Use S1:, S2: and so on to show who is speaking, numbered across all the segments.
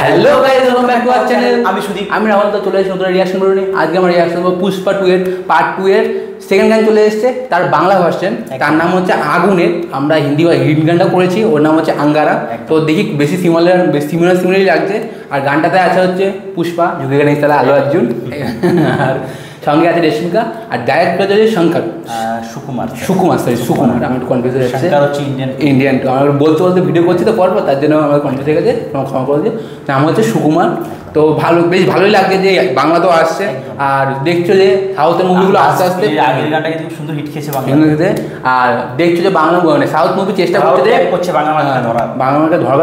S1: Hello guys, welcome back to our channel. আমি সুদীপ, আমি রাহুল। তো চলে এসেছি নতুন রিঅ্যাকশন ভিডিও নিয়ে। আজকে আমরা রিঅ্যাকশন করব পুষ্পা 2 এর পার্ট 2 এর সেকেন্ড গান চলে এসেছে, তার বাংলা ভার্সন। তার নাম হচ্ছে আগুনের। আমরা হিন্দি গানটা করেছি, ওর নাম হচ্ছে আঙ্গারা। তো দেখি বেশি সিমিলারই লাগছে। আর গানটাতে আছে হচ্ছে পুষ্পা, যুগে গানে তাহলে আলু অর্জুন, আর সঙ্গে আছে রেশমিকা, আর ডাইরেক্ট করেছে শঙ্কর সুকুমার। আমি একটু কনফিউজ হয়ে যাচ্ছে। ইন্ডিয়ান আমরা বলতে ভিডিও করছি তো পরপর, তার জন্য আমার কনফিউজ হয়ে গেছে, ক্ষমা করে দিয়ে। নাম হচ্ছে সুকুমার। তো বেশ ভালোই লাগছে যে বাংলা তো আসছে, আর দেখছো যে সাউথের মুভিগুলো আস্তে আস্তে
S2: আগের গানটা কিন্তু সুন্দর হিট খেয়েছে বাংলাতে।
S1: আর দেখছো যে বাংলা মানে সাউথ মুভি চেষ্টা করছে বাংলা মার্কেটে ধরার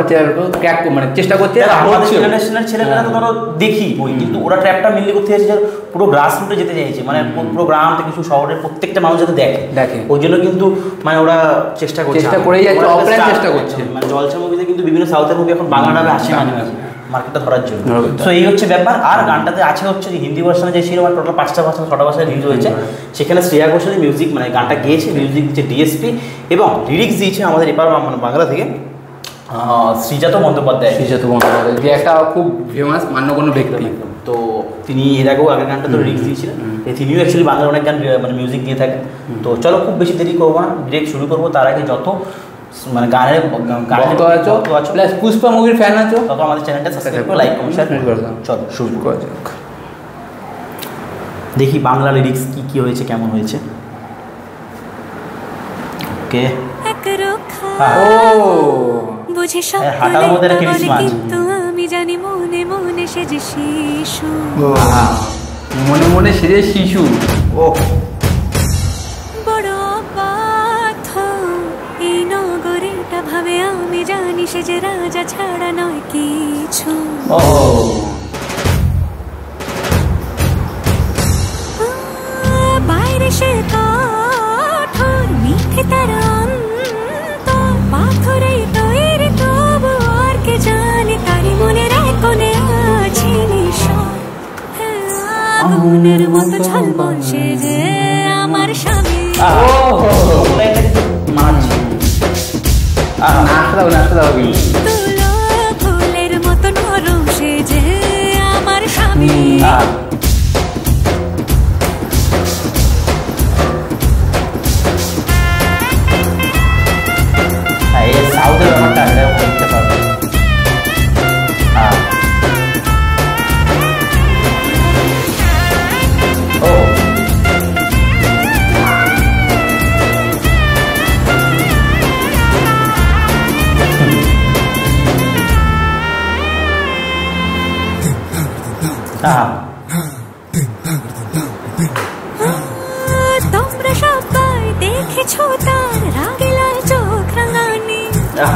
S1: ক্র্যাক মানে চেষ্টা করছে।
S2: ছেলেমেয়েরা তো ধরো দেখি বই, কিন্তু ওরা ট্র্যাপটা মিললে করতে চাইছে, পুরো গ্রাস রুটে যেতে চাইছে, মানে পুরো গ্রাম থেকে শহরের প্রত্যেকটা মানুষ যাতে দেখে। ওই জন্য কিন্তু মানে ওরা চেষ্টা
S1: করেই যাচ্ছে, অফলাইন চেষ্টা করছে।
S2: মানে জলসা মুভিতে কিন্তু বিভিন্ন সাউথের মুভি এখন বাংলাটাবে আসে মার্কেটটা ধরার জন্য। তো এই হচ্ছে ব্যাপার। আর গানটাতে আছে হচ্ছে হিন্দি ভার্সনে যে সিনেমা টোটাল 5টা ভাষা 6টা ভাষায় রিলিজ হয়েছে। সেখানে শ্রেয়া ঘোষালের মিউজিক, মানে গানটা গেয়েছে, মিউজিক দিচ্ছে ডিএসপি, এবং লিরিক্স দিয়েছে আমাদের এবার মানে বাংলা থেকে শ্রীজাত বন্দ্যোপাধ্যায়,
S1: যে একটা খুব ফেমাস মান্যগণ্য ব্যক্তি।
S2: তো তিনি এর আগেও আগের গানটা তো লিরিক্স দিয়েছিলেন। তিনিও অ্যাকচুয়ালি বাংলার অনেক গান মানে মিউজিক দিয়ে থাকেন। তো চলো খুব বেশি দেরি করবো না, ডিরেক্ট শুরু করবো। তার আগে যত মানে গানের
S1: প্লাস পুষ্পা মুভির ফ্যান আছো,
S2: তত আমাদের চ্যানেলটা সাবস্ক্রাইব করে লাইক কমেন্ট শেয়ার করে দাও। চলো শুরু করা যাক। দেখি বাংলা লিরিক্স কি হয়েছে, কেমন হয়েছে। ওকে, হাঁটার মধ্যে একটা ক্রিসমাস,
S3: আমি জানি মনে মনে সেজে শিশু,
S1: মনে মনে সেজে শিশু।
S2: ও
S3: বড় বাথ এই নগরীটা ভাবে, আমি জানি সে যে রাজা ছাড়া নয় কিছু। বাইরে সে কাঠর মিঠে তার অন্তর, পাথরে তৈরি তবু আর কে জানে তারি মনের এক কোণে আছে নিশান। আগুনের মতো ঝলমল সে যে আমার স্বামী। তুলো ফুলের মতো নরম সে যে আমার স্বামী।
S2: সাউথের ব্যাপারটা করতে পারবে।
S3: তোমরা সবাই দেখেছো তার রাগে লাল চোখ রাঙানি,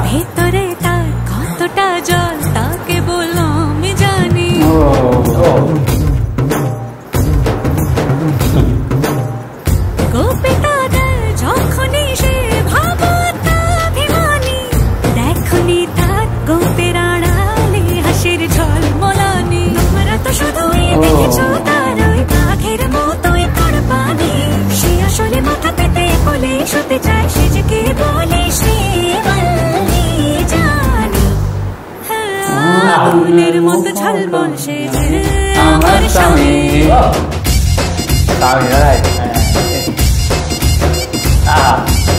S3: ভেতরে তার কতটা জল তাকে বলো আমি জানি। গোপিতাদের যখনই সে ভাবতাভিমানী, দেখনি তার গোপের আড়ালে হাসির ঝলমলানি। তোমরা তো শুধুই দেখেছো তার ওই বাঘের মতোই কোরবানি, সে আসলে মাথা পেতে বলে শুতে চায়, সে যে কে বলে সে জানি। আগুনের মতো ঝলমল সে যে আমার স্বামী।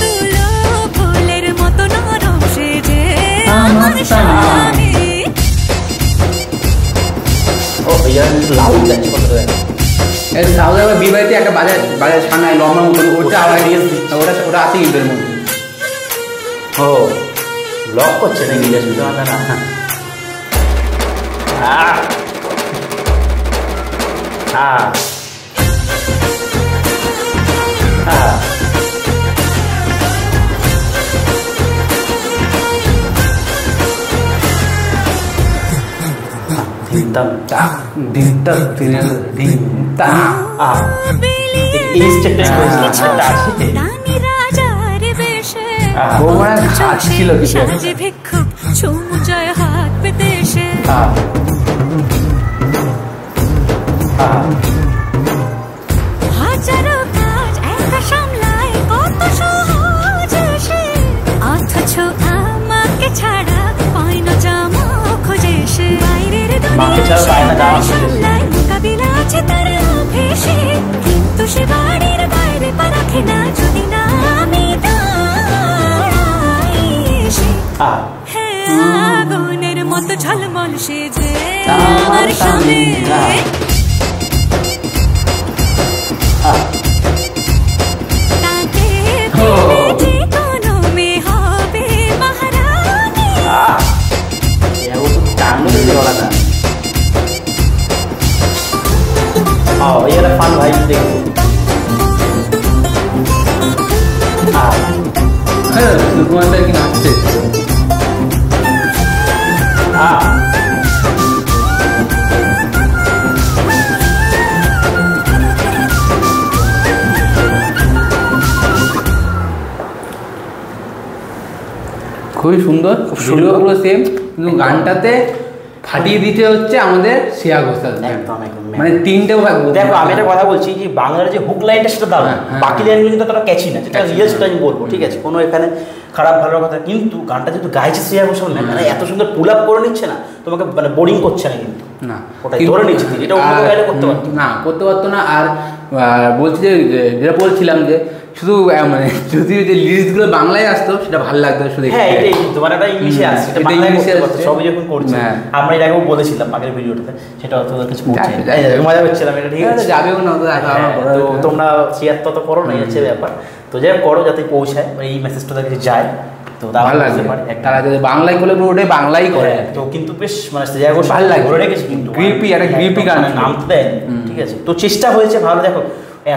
S3: তুলো ফুলের মতো নরম সে যে আমার স্বামী।
S1: বিবাহিত একটা বাজার ছানায় লম্বা মতো, ওটা আছে কিন্তু এর মধ্যে।
S2: ব্লক করছে নাকি?
S3: ভিক্ষুক চুমুচায় হাত পেতে এসে, হাজারো কাজ একা সামলায় কত সহজ সে, অথচ আমাকে ছাড়া পায় না জামা খোঁজে সে। বাইরে
S2: মাকে ছাড়া পায় না যাওয়া
S3: মোকাবিলা আছে তার ভেসে, কিন্তু সে বাড়ির বাইরে পা রাখে না যদি না আমি দাঁড়াই এসে। আগুনের মতো ঝলমল সেজে আমার সামনে, তাতে যে কোনো মেয়ে হবে মহারানী।
S2: ये वाला फन भाई देखो
S1: সুকুমারটা কি নাচছে। খুবই সুন্দর, খুব সুন্দর, পুরো সেম, কিন্তু গানটাতে ফাটিয়ে দিতে হচ্ছে আমাদের শ্রেয়া ঘোষাল। মানে তিনটে
S2: দেখো আমি একটা কথা বলছি যে বাংলার যে হুক লাইনটা সেটা দারুণ, বাকি লাইনগুলো কিন্তু ততটা ক্যাচি না, যেটা রিয়েল সেটা আমি বলবো, ঠিক আছে, কোনো এখানে খারাপ ভালোর কথা, কিন্তু গানটা যেহেতু গাইছে শ্রেয়া ঘোষাল না, মানে এত সুন্দর পুল আপ করে নিচ্ছে না তোমাকে, মানে বোরিং করছে না কিন্তু
S1: না,
S2: ওটাই ধরে নিচ্ছে, এটা অন্য গাইলে করতে পারতো
S1: না, করতে পারতো না। আর বলছি যে যেটা বলছিলাম যে শুধু মানে যদি যে লিরিক্সগুলো বাংলায় আসতো সেটা ভালো লাগতো শুধু।
S2: হ্যাঁ এটাই, তোমার একটা ইংলিশে আসছে, এটা বাংলায় করতে পারতো, সবই যখন করছে। আমরা এর আগেও বলেছিলাম আগের ভিডিওটাতে, সেটা তোমাদের কাছে পৌঁছে মজা করছিলাম, এটা ঠিক আছে,
S1: যাবেও না
S2: তো তোমরা শেয়ার তো করো না, এই হচ্ছে ব্যাপার। তো যাই করো যাতে পৌঁছায়, এই মেসেজটা তাদের কাছে যায়, তো ভালো লাগছে।
S1: তারা যদি বাংলায় করলে পুরো ওটাই বাংলাই করে,
S2: তো কিন্তু বেশ মানে শ্রেয়া ঘোষাল ভালো লাগে, ধরে রেখেছে কিন্তু
S1: গ্রিপি, একটা গ্রিপি গান
S2: নাম তো দেয়, ঠিক আছে, তো চেষ্টা হয়েছে ভালো। দেখো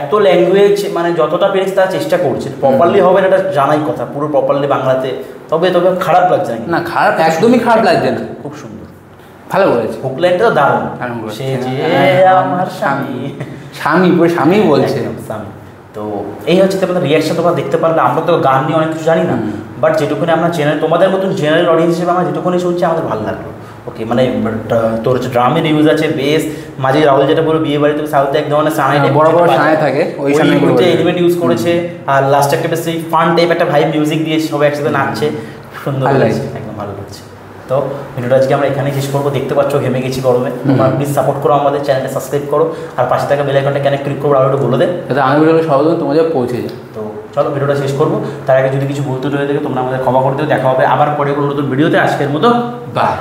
S2: এত ল্যাঙ্গুয়েজ মানে যতটা পেরেছে তারা চেষ্টা করছে, প্রপারলি হবে না এটা জানাই কথা, পুরো প্রপারলি বাংলাতে, তবে খারাপ লাগছে না,
S1: খারাপ একদমই খারাপ লাগছে না,
S2: খুব সুন্দর,
S1: ভালো করেছে।
S2: হুক লাইনটা তো দারুণ, সে যে আমার স্বামী,
S1: স্বামী পুরো স্বামী বলছে
S2: স্বামী। তো এই হচ্ছে তোমাদের রিয়াকশন, তোমরা দেখতে পারলে। আমরা তো গান নিয়ে অনেক কিছু জানি না, বাট যেটুকুনি আমরা জেনারেল, তোমাদের মতন জেনারেল অডিয়েন্স হিসেবে আমরা যেটুকুনি শুনছি আমাদের ভালো লাগলো। ওকে, মানে তোর হচ্ছে ড্রামের ইউজ আছে, বেস, মাঝে রাহুল যেটা বললো বিয়ে বাড়িতে সাউথে এক ধরনের সানাই
S1: বড় বড় সানাই থাকে, ওই
S2: এলিমেন্ট ইউজ করেছে, আর লাস্টে একটা বেশ ফান টাইপ একটা ভাই মিউজিক দিয়ে সবাই একসাথে নাচছে, সুন্দর লাগছে, একদম ভালো লাগছে। তো ভিডিওটা আজকে আমরা এখানেই শেষ করবো। দেখতে পাচ্ছ ঘেমে গেছি গরমে, তোমরা প্লিজ সাপোর্ট করো, আমাদের চ্যানেলটা সাবস্ক্রাইব করো, আর পাশে থাকা বেল আইকনটা কেন ক্লিক করবো আরও একটু বলে দেয়,
S1: যাতে আমি ভিডিওটা সহজে তোমাদের পৌঁছে যায়।
S2: তো চলো ভিডিওটা শেষ করবো, তার আগে যদি কিছু বলতে রয়ে থাকে তোমরা আমাদের ক্ষমা করতে, দেখা হবে আবার পরে কোনো নতুন ভিডিওতে। আজকের মতো বাই।